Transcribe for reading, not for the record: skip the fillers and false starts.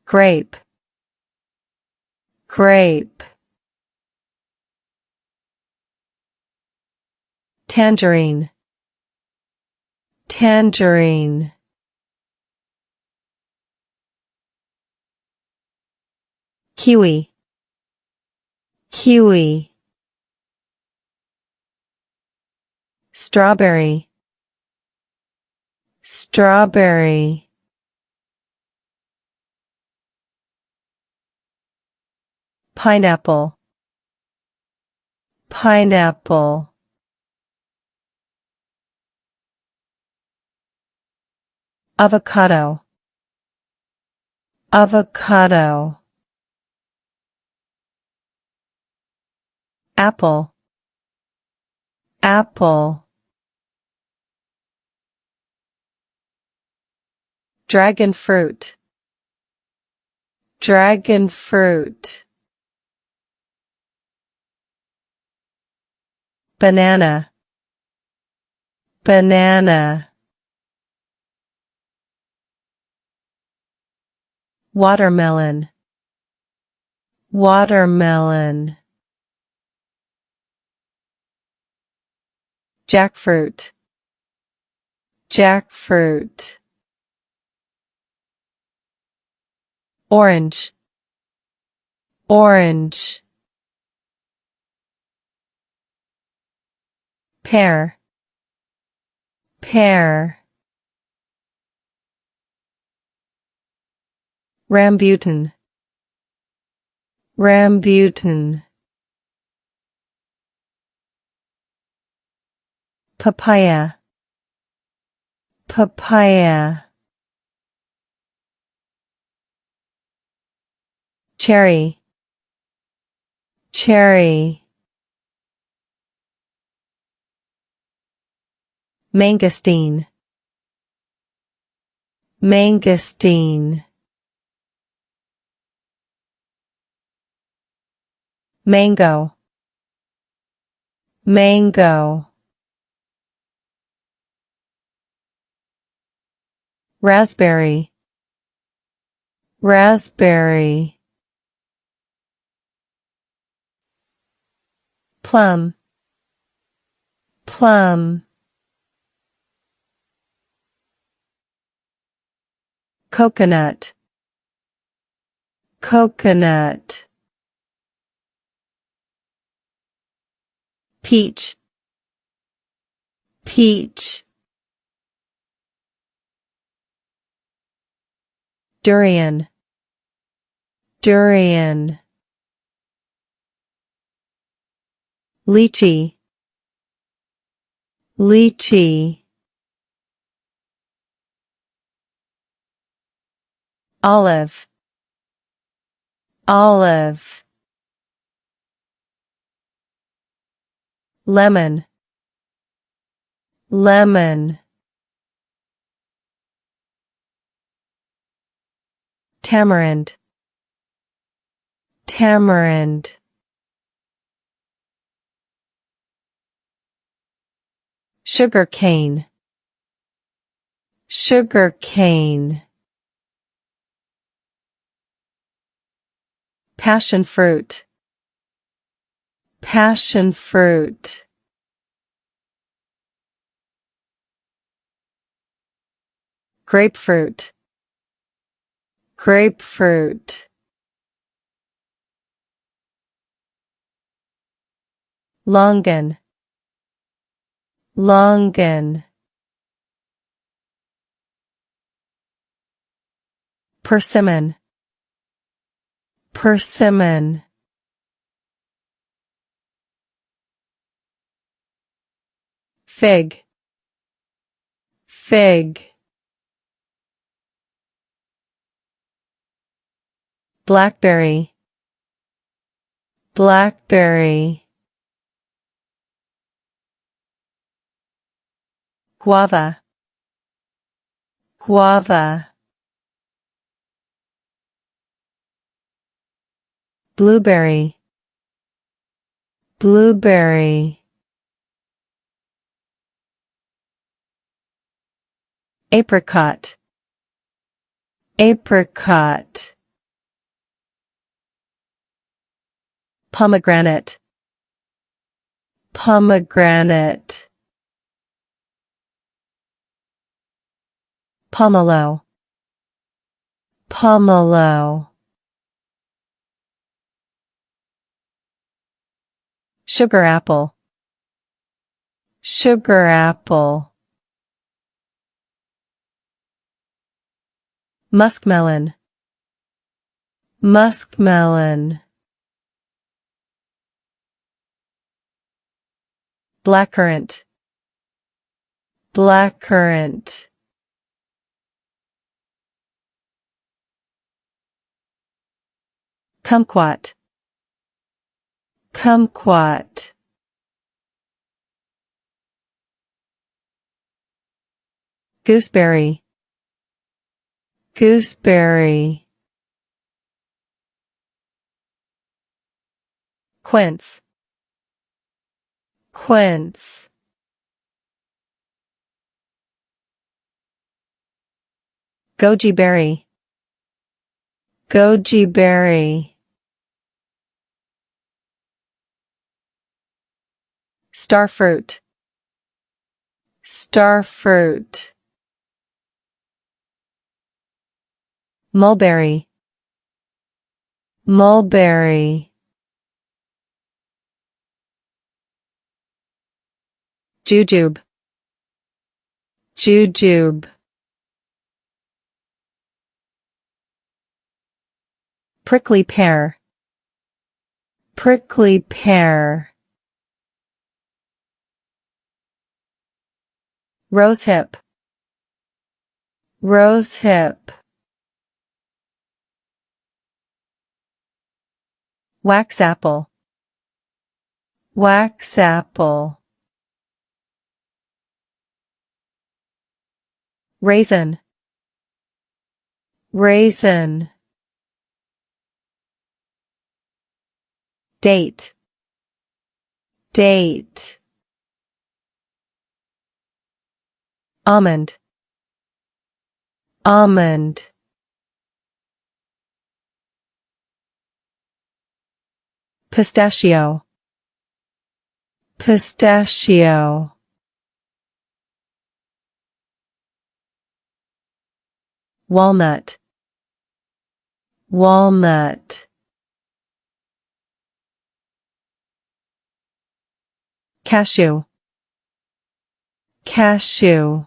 grape, grape. Tangerine, tangerine. Kiwi, kiwi. Strawberry, strawberry. Pineapple, pineapple. Avocado, avocado. Apple, apple. Dragon fruit, dragon fruit. Banana, banana. Watermelon, watermelon. Jackfruit, jackfruit. Orange, orange. Pear, pear. Rambutan, rambutan. Papaya, papaya. Cherry, cherry. Mangosteen, mangosteen. Mango, mango. Raspberry, raspberry. Plum, plum. Coconut, coconut. Peach, peach. Durian, durian. Lychee, lychee. Olive, olive. Lemon, lemon. Tamarind, tamarind. Sugar cane, sugar cane. Passion fruit, passion fruit. Grapefruit, grapefruit. Longan, longan. Persimmon, persimmon. Fig, fig. Blackberry, blackberry. Guava, guava. Blueberry, blueberry. Apricot, apricot. pomegranate, pomegranate, pomelo, pomelo, sugar apple, sugar apple, muskmelon, muskmelon, blackcurrant, blackcurrant, kumquat, kumquat, gooseberry, gooseberry, quince, quince, goji berry, goji berry, starfruit, starfruit, mulberry, mulberry, jujube, jujube, prickly pear, prickly pear, rosehip, rosehip, wax apple, wax apple, raisin, raisin, date, date, almond, almond, pistachio, pistachio, walnut, walnut, cashew, cashew,